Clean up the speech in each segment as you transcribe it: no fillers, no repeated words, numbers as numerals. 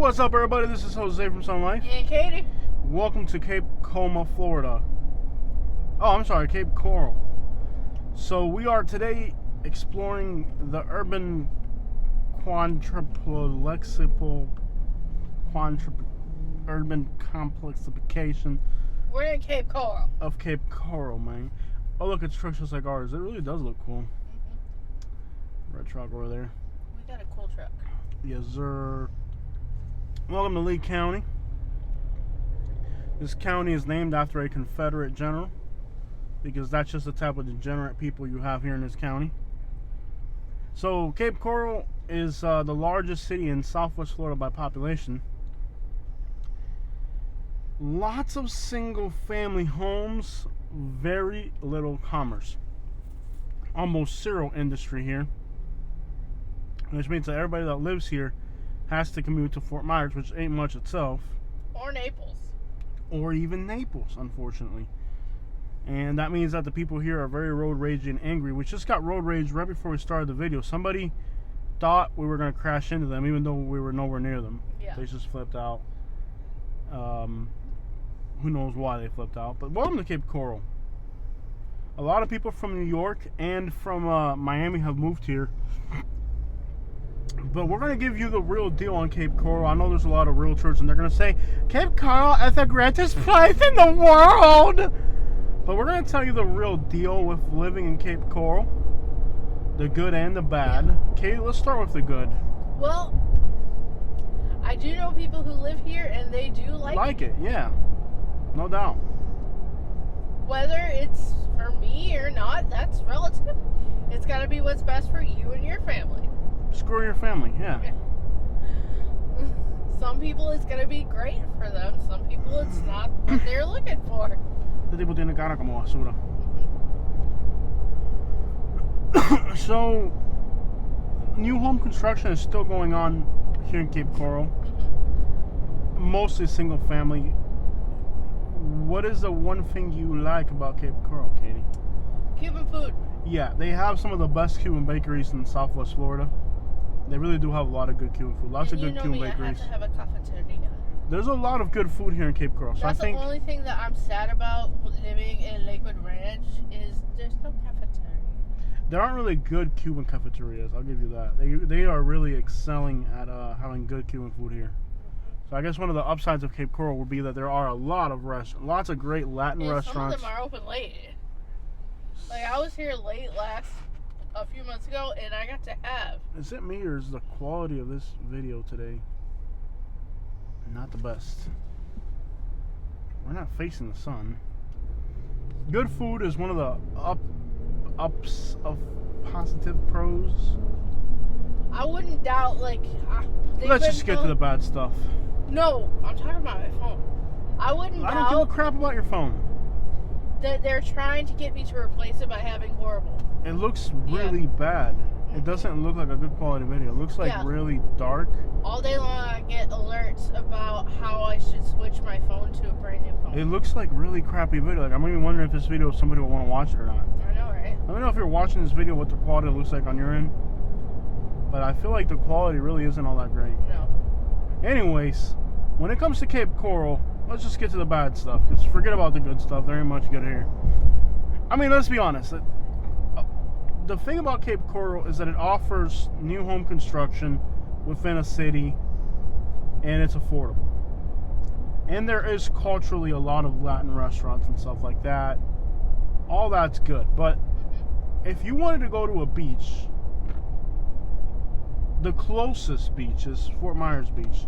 What's up, everybody? This is Jose from Sun Life. And Katie. Welcome to Cape Coma, Florida. Oh, I'm sorry, Cape Coral. So we are today exploring the urban urban complexification. We're in Cape Coral. Of Cape Coral, man. Oh, look, it's trucks just like ours. It really does look cool. Red truck over there. We got a cool truck. Yes, sir. Welcome to Lee County. This county is named after a Confederate general because that's just the type of degenerate people you have here in this county. So Cape Coral is the largest city in Southwest Florida by population. Lots of single family homes, very little commerce. Almost zero industry here. Which means that everybody that lives here has to commute to Fort Myers, which ain't much itself. Or Naples. Or even Naples, unfortunately. And that means that the people here are very road ragey and angry. We just got road rage right before we started the video. Somebody thought we were going to crash into them, even though we were nowhere near them. Yeah. They just flipped out. Who knows why they flipped out. But welcome to Cape Coral. A lot of people from New York and from Miami have moved here. But we're going to give you the real deal on Cape Coral. I know there's a lot of realtors and they're going to say, Cape Coral is the greatest place in the world. But we're going to tell you the real deal with living in Cape Coral. The good and the bad. Yeah. Katie, let's start with the good. Well, I do know people who live here and they do like it. Yeah. No doubt. Whether it's for me or not, that's relative. It's got to be what's best for you and your family. Screw your family, yeah. Some people it's going to be great for them. Some people it's not what they're looking for. Este tipo tiene cara como basura. So, new home construction is still going on here in Cape Coral. Mostly single family. What is the one thing you like about Cape Coral, Katie? Cuban food. Yeah, they have some of the best Cuban bakeries in Southwest Florida. They really do have a lot of good Cuban food. Lots of good Cuban bakeries. I have to have a cafeteria. There's a lot of good food here in Cape Coral. So That's I think the only thing that I'm sad about living in Lakewood Ranch is there's no cafeteria. There aren't really good Cuban cafeterias. I'll give you that. They are really excelling at having good Cuban food here. So I guess one of the upsides of Cape Coral would be that there are a lot of lots of great Latin restaurants. Some of them are open late. Like I was here late a few months ago, and I got to have. Is it me or is the quality of this video today not the best? We're not facing the sun. Good food is one of the ups of positive pros. I wouldn't doubt, Let's just get to the bad stuff. No, I'm talking about my phone. I wouldn't I don't give a crap about your phone. That they're trying to get me to replace it by having horrible. It looks really bad. It doesn't look like a good quality video. It looks like really dark. All day long I get alerts about how I should switch my phone to a brand new phone. It looks like really crappy video. Like I'm even wondering if this video, somebody will want to watch it or not. I know, right? Let me know if you're watching this video what the quality looks like on your end. But I feel like the quality really isn't all that great. No. Anyways, when it comes to Cape Coral, let's just get to the bad stuff. Because forget about the good stuff. There ain't much good here. I mean, let's be honest. The thing about Cape Coral is that it offers new home construction within a city, and it's affordable. And there is culturally a lot of Latin restaurants and stuff like that. All that's good. But if you wanted to go to a beach, the closest beach is Fort Myers Beach.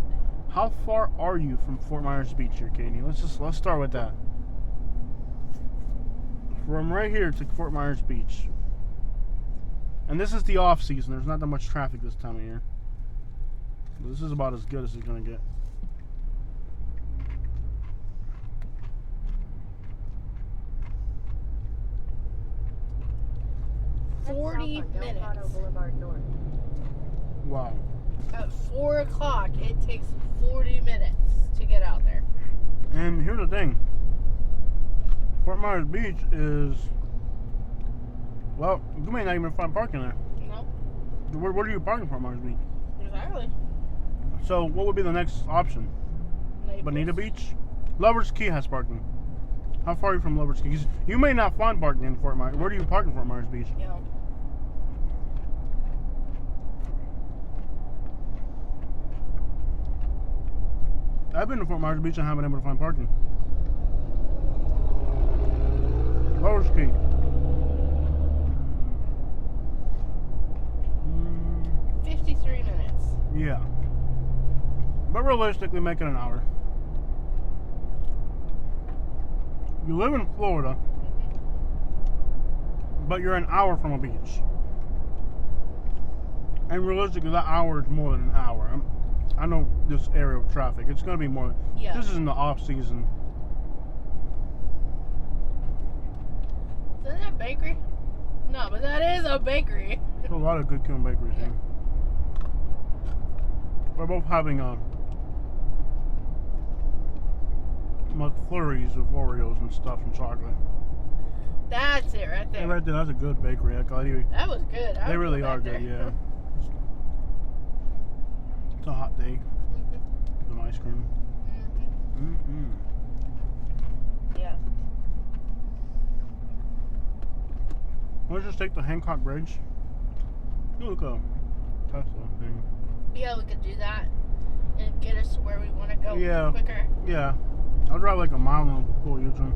How far are you from Fort Myers Beach here, Katie? Let's start with that. From right here to Fort Myers Beach. And this is the off season. There's not that much traffic this time of year. This is about as good as it's gonna get. Wow. At 4 o'clock, it takes 40 minutes to get out there. And here's the thing. Fort Myers Beach is, well, you may not even find parking there. No. Where are you parking Fort Myers Beach? Exactly. So what would be the next option? Naples. Bonita Beach? Lover's Key has parking. How far are you from Lover's Key? 'Cause you may not find parking in Fort Myers. Where do you park in Fort Myers Beach? Yeah. I've been to Fort Myers Beach and haven't been able to find parking. Lover's Key. 53 minutes. Yeah. But realistically, make it an hour. You live in Florida, but you're an hour from a beach. And realistically, that hour is more than an hour. I know this area of traffic. It's going to be more. Yeah. This is in the off season. Isn't that a bakery? No, but that is a bakery. There's a lot of good Cuban bakeries here. We're both having McFlurries of Oreos and stuff and chocolate. That's it right there. Hey, right there, that's a good bakery. That was good. They really are good, yeah. It's a hot day. Some ice cream. Yeah. Let's just take the Hancock Bridge. Oh, look a Tesla thing. Yeah, we could do that and get us to where we want to go Yeah. quicker. Yeah. I'll drive like a mile and pull U-turn.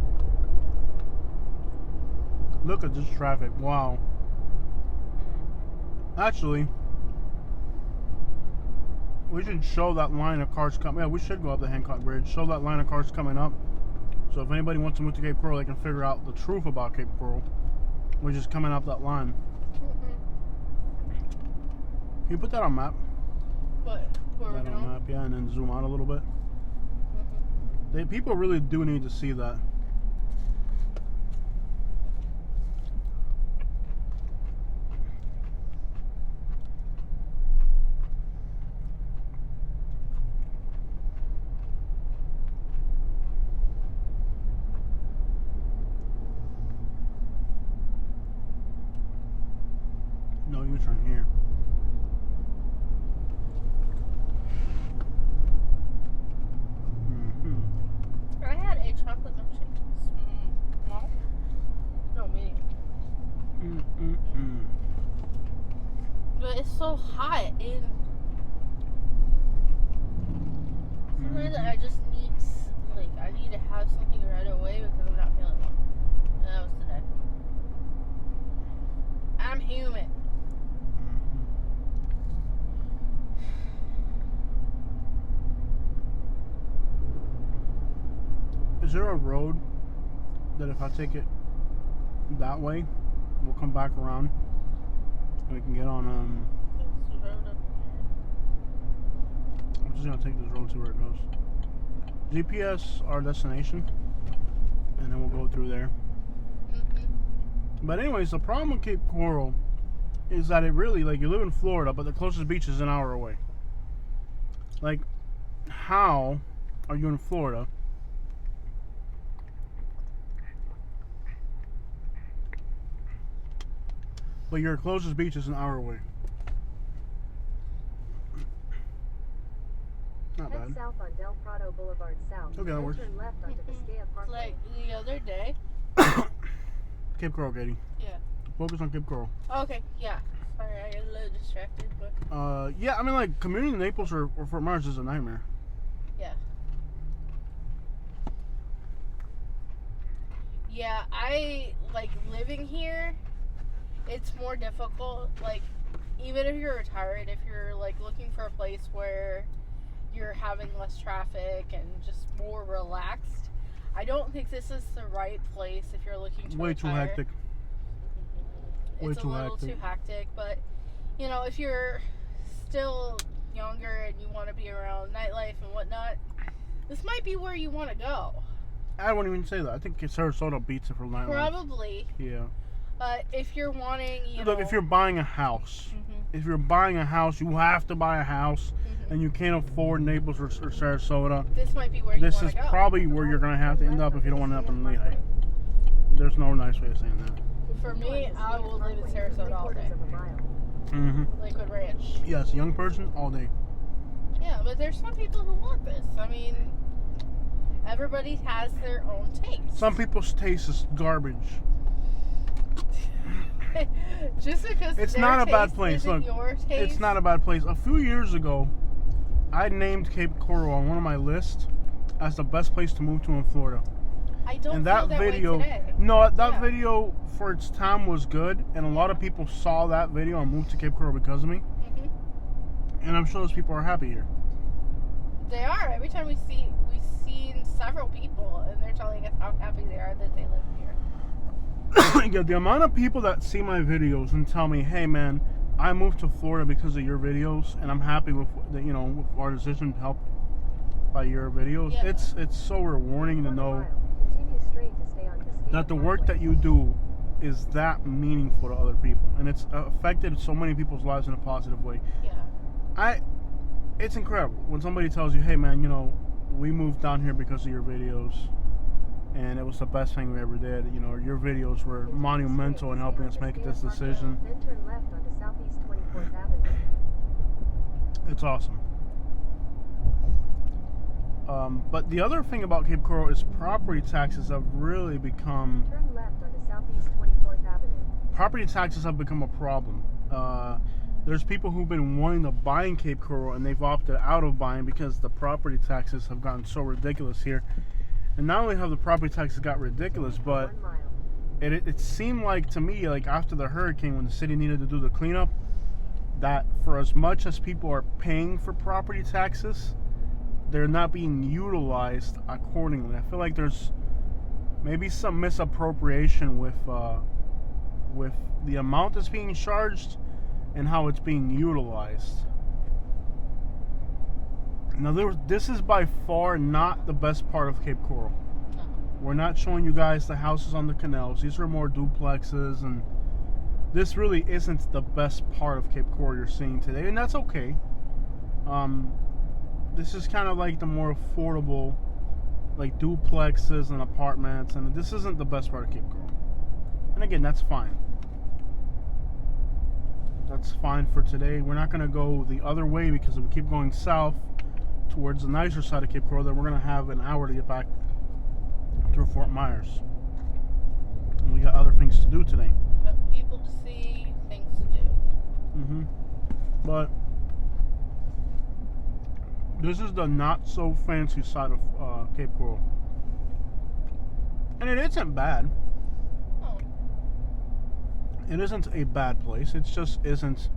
Look at this traffic. Wow. Actually, we should show that line of cars coming. Yeah, we should go up the Hancock Bridge. Show that line of cars coming up. So if anybody wants to move to Cape Coral, they can figure out the truth about Cape Coral. We're just coming up that line. Can you put that on map? What? Where we're That on going? map, yeah, and then zoom out a little bit. People really do need to see that. No U-turn here. I had a chocolate milkshake. Small? No, medium. But it's so hot and sometimes I just need, I need to have something right away because I'm not feeling well. And that was today. I'm human. Is there a road that if I take it that way, we'll come back around and we can get on, It's the road up I'm just gonna take this road, see where it goes. GPS our destination, and then we'll go through there. here. But anyways, the problem with Cape Coral is that it really, like, you live in Florida, but the closest beach is an hour away. Like, how are you in Florida? But your closest beach is an hour away. Not Head bad. south on Del Prado Boulevard South. Okay, that then works. turn left onto Biscaya Parkway. Like the other day. Cape Coral, Katie. Yeah. Focus on Cape Coral. Okay, yeah. Sorry, I got a little distracted, but Yeah, I mean, like, commuting in Naples or Fort Myers is a nightmare. yeah. Yeah, I like living here. It's more difficult. Like, even if you're retired, if you're like looking for a place where you're having less traffic and just more relaxed, I don't think this is the right place if you're looking to Way too retire. hectic. Way It's too a little hectic. too hectic, but you know, if you're still younger and you want to be around nightlife and whatnot, this might be where you want to go. I wouldn't even say that. I think Sarasota beats it for nightlife. Probably. Yeah. But if you're wanting, you Look, know, if you're buying a house, Mhm. if you're buying a house, you have to buy a house, and you can't afford Naples or Sarasota. This might be where you This want is to go. probably where you're gonna have to end up if you don't want to end up in Lehigh. There's no nice way of saying that. For me, I will live in Sarasota all day. Mm-hmm. Lakewood Ranch. Yes, young person all day. Yeah, Yeah, but there's some people who want this. I mean, everybody has their own taste. Some people's taste is garbage. Just because It's their not a bad taste place. isn't Look, your taste. it's not a bad place. A few years ago, I named Cape Coral on one of my lists as the best place to move to in Florida. I don't And that feel that video, way today. no, that Yeah. video for its time was good, and a lot of people saw that video and moved to Cape Coral because of me. Mhm. And I'm sure those people are happy here. They are. Every time we've seen several people, and they're telling us how happy they are that they live here. Yeah, the amount of people that see my videos and tell me, "Hey, man, I moved to Florida because of your videos, and I'm happy with with our decision helped by your videos." Yeah. It's so rewarding to know Continue straight to stay on Cascade that the work Parkway. that you do is that meaningful to other people, and it's affected so many people's lives in a positive way. Yeah. It's incredible when somebody tells you, "Hey, man, we moved down here because of your videos, and it was the best thing we ever did. Your videos were Continue monumental in straight to helping us stay on make this Cascade Parkway, decision." Then turn left onto Southeast 24th Avenue. It's awesome. But the other thing about Cape Coral is property taxes have really become Turn left onto Southeast 24th Avenue. property taxes have become a problem. There's people who've been wanting to buy in Cape Coral and they've opted out of buying because the property taxes have gotten so ridiculous here. And not only have the property taxes got ridiculous, but 1 mile. it seemed like to me, like after the hurricane when the city needed to do the cleanup, that for as much as people are paying for property taxes, they're not being utilized accordingly. I feel like there's maybe some misappropriation with the amount that's being charged and how it's being utilized. Now, this is by far not the best part of Cape Coral. No. We're not showing you guys the houses on the canals. These are more duplexes, and this really isn't the best part of Cape Coral you're seeing today, and that's okay. This is kind of like the more affordable, like duplexes and apartments, and this isn't the best part of Cape Coral. And again, that's fine. That's fine for today. We're not going to go the other way because if we keep going south towards the nicer side of Cape Coral, then we're going to have an hour to get back through Fort Myers. And we got other things to do today. Got people to see, things to do. But this is the not so fancy side of Cape Coral. And it isn't bad. Oh, It isn't a bad place. It just isn't,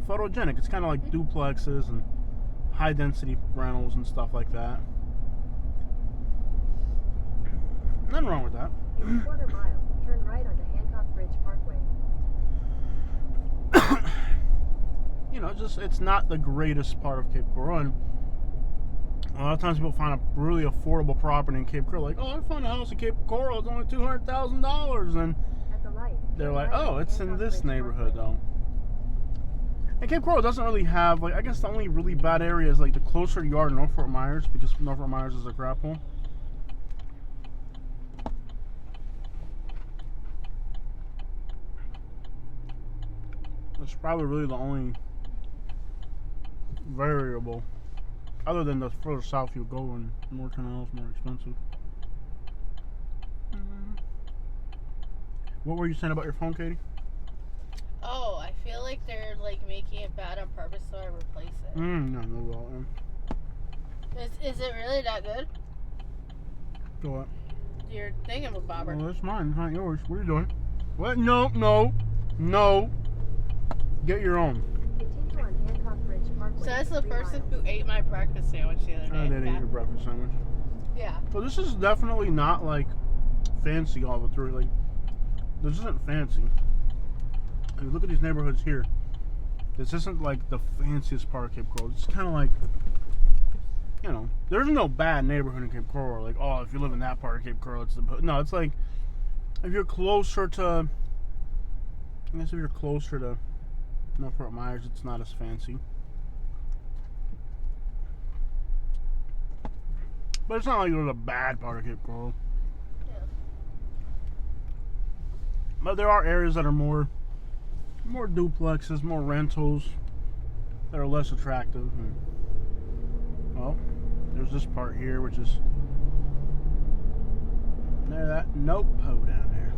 photogenic. It's kind of like duplexes and high density rentals and stuff like that. Nothing wrong with that. In a 1/4 mile, turn right onto Hancock Bridge Parkway. It's not the greatest part of Cape Coral. And a lot of times people find a really affordable property in Cape Coral, like, "Oh, I found a house in Cape Coral. It's only $200,000." And At the light, they're turn like, right "Oh, onto it's in Hancock this Bridge neighborhood, Parkway. though." And Cape Coral doesn't really have, I guess the only really bad area is, the closer you are to North Fort Myers, because North Fort Myers is a crap hole. That's probably really the only variable, other than the further south you go and more canals, more expensive. What were you saying about your phone, Katie? Oh, I feel like they're making it bad on purpose, so I replace it. No, well, Is it really that good? so what? Your thingamabobber. Well, that's mine, it's not yours. What are you doing? What? No. Get your own. Continue on Hancock Bridge Parkway. So that's the 3 person miles. who ate my breakfast sandwich the other day. I did eat Yeah. your breakfast sandwich. Yeah. Well, this is definitely not fancy all the through. This isn't fancy. If you look at these neighborhoods here, this isn't the fanciest part of Cape Coral. It's kind of there's no bad neighborhood in Cape Coral. Oh, if you live in that part of Cape Coral, it's no. It's if you're closer to, I guess if you're closer to North Fort Myers, it's not as fancy. But it's not like there's a bad part of Cape Coral. Yeah. But there are areas that are more duplexes, more rentals. that are less attractive. And, well, there's this part here, which is there. That notepad down there.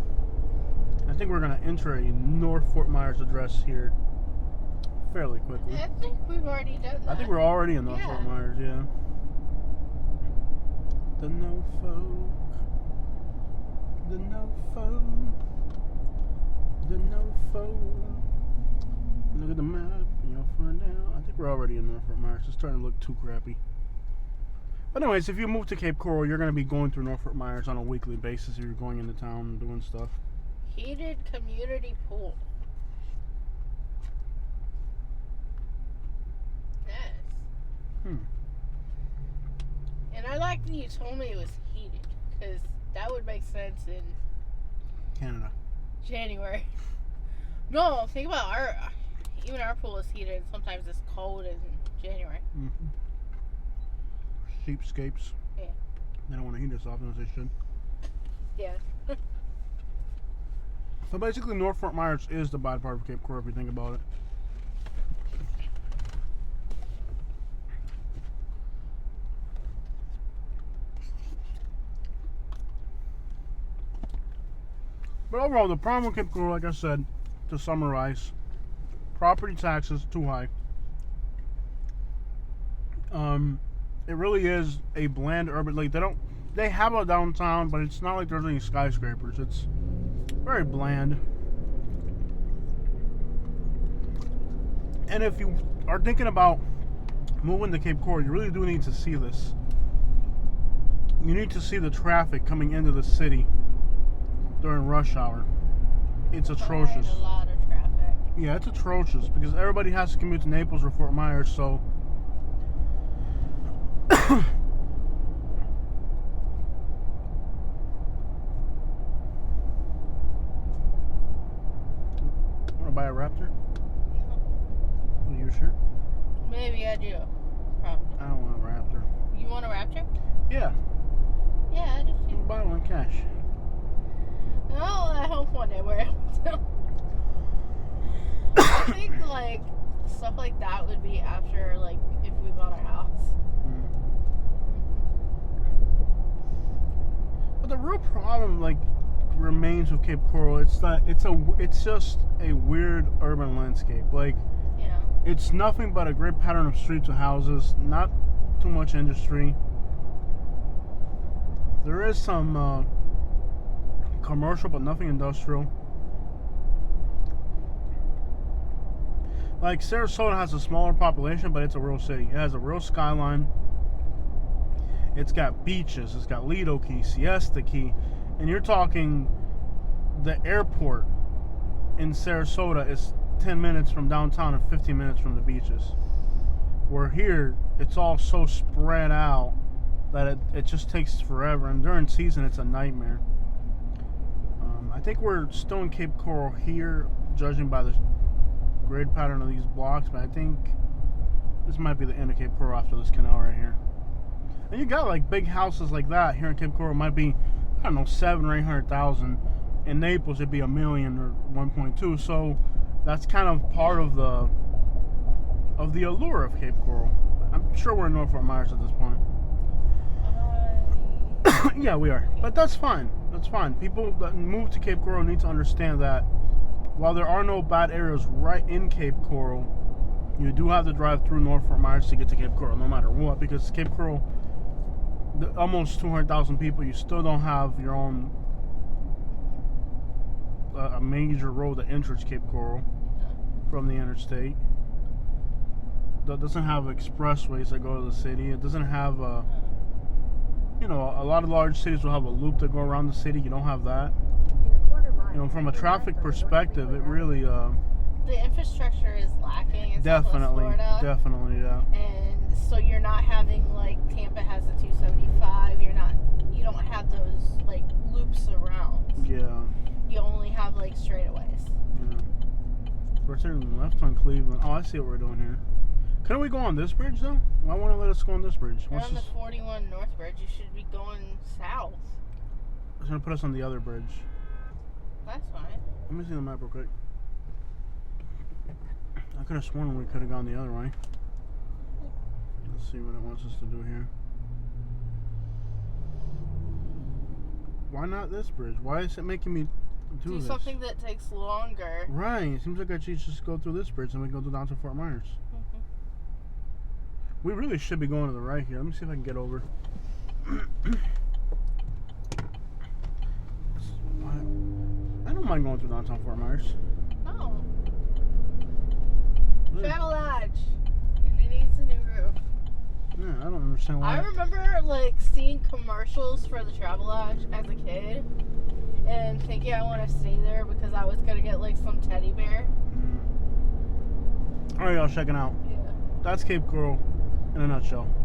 I think we're gonna enter a North Fort Myers address here fairly quickly. I think we've already done that. I think we're already in North Yeah. Fort Myers. Yeah. The no folk. The no folk. The no folk. Look at the map and you'll find out. I think we're already in North Fort Myers. It's starting to look too crappy. But anyways, if you move to Cape Coral, you're going to be going through North Fort Myers on a weekly basis if you're going into town and doing stuff. Heated community pool. Yes. And I like that you told me it was heated, because that would make sense in Canada. January. No, think about even our pool is heated. Sometimes it's cold in January. Mm-hmm. Cheapskates. Yeah. They don't want to heat us often as they should. Yeah. So basically, North Fort Myers is the bad part of Cape Coral if you think about it. But overall, the problem with Cape Coral, like I said, to summarize, property taxes too high. It really is a bland urban. Like they have a downtown, but it's not like there's any skyscrapers. It's very bland. And if you are thinking about moving to Cape Coral, you really do need to see this. You need to see the traffic coming into the city during rush hour. It's atrocious. Quite a lot of traffic. Yeah, it's atrocious because everybody has to commute to Naples or Fort Myers, so wanna buy a Raptor? No. Are you sure? Maybe I do. Probably. I don't want a Raptor. You want a Raptor? Yeah, Yeah, I do I'll too. buy one cash. No, I hope one day we're able to. I think like stuff like that would be after like if we bought our house. But the real problem, like, remains with Cape Coral. It's just a weird urban landscape. Like, Yeah. it's nothing but a great pattern of streets with houses. Not too much industry. There is some commercial, but nothing industrial. Like, Sarasota has a smaller population, but it's a real city. It has a real skyline. It's got beaches. It's got Lido Key, Siesta Key. And you're talking the airport in Sarasota is 10 minutes from downtown and 15 minutes from the beaches. Where here, it's all so spread out that it just takes forever. And during season, it's a nightmare. I think we're still in Cape Coral here, judging by the grade pattern of these blocks, but I think this might be the end of Cape Coral after this canal right here. And you got like big houses like that here in Cape Coral. Might be, I don't know, 700,000 or 800,000. In Naples, it'd be 1 million or 1.2. So that's kind of part of the allure of Cape Coral. I'm sure we're in North Fort Myers at this point. Yeah, we are. But that's fine. That's fine. People that move to Cape Coral need to understand that while there are no bad areas right in Cape Coral, you do have to drive through North Fort Myers to get to Cape Coral, no matter what. Because Cape Coral, almost 200,000 people, you still don't have your own a major road that enters Cape Coral from the interstate. That doesn't have expressways that go to the city. It doesn't have a lot of large cities will have a loop that go around the city. You don't have that. In a quarter mile, You know, from a turn traffic left on the North perspective, it Freeway really The infrastructure is lacking in definitely, Southwest Florida. definitely, yeah. And so you're not having like Tampa has the 275. You don't have those like loops around. Yeah. You only have like straightaways. Yeah. We're turning left on Cleveland. Oh, I see what we're doing here. Couldn't we go on this bridge though? Why won't it let us go on this bridge? You're What's on the this? 41 North Bridge. You should be going south. It's gonna put us on the other bridge. That's fine. Let me see the map real quick. I could have sworn we could have gone the other way. Let's see what it wants us to do here. Why not this bridge? Why is it making me do this? something that takes longer. Right. It seems like I should just go through this bridge and we go down to Fort Myers. Mhm. We really should be going to the right here. Let me see if I can get over. I don't mind going through downtown Fort Myers. Oh. Really. Travel Lodge. And it needs a new roof. Yeah, I don't understand why. I remember like seeing commercials for the Travel Lodge as a kid and thinking I want to stay there because I was gonna get like some teddy bear. Alright, y'all, checking out. Yeah. That's Cape Coral in a nutshell.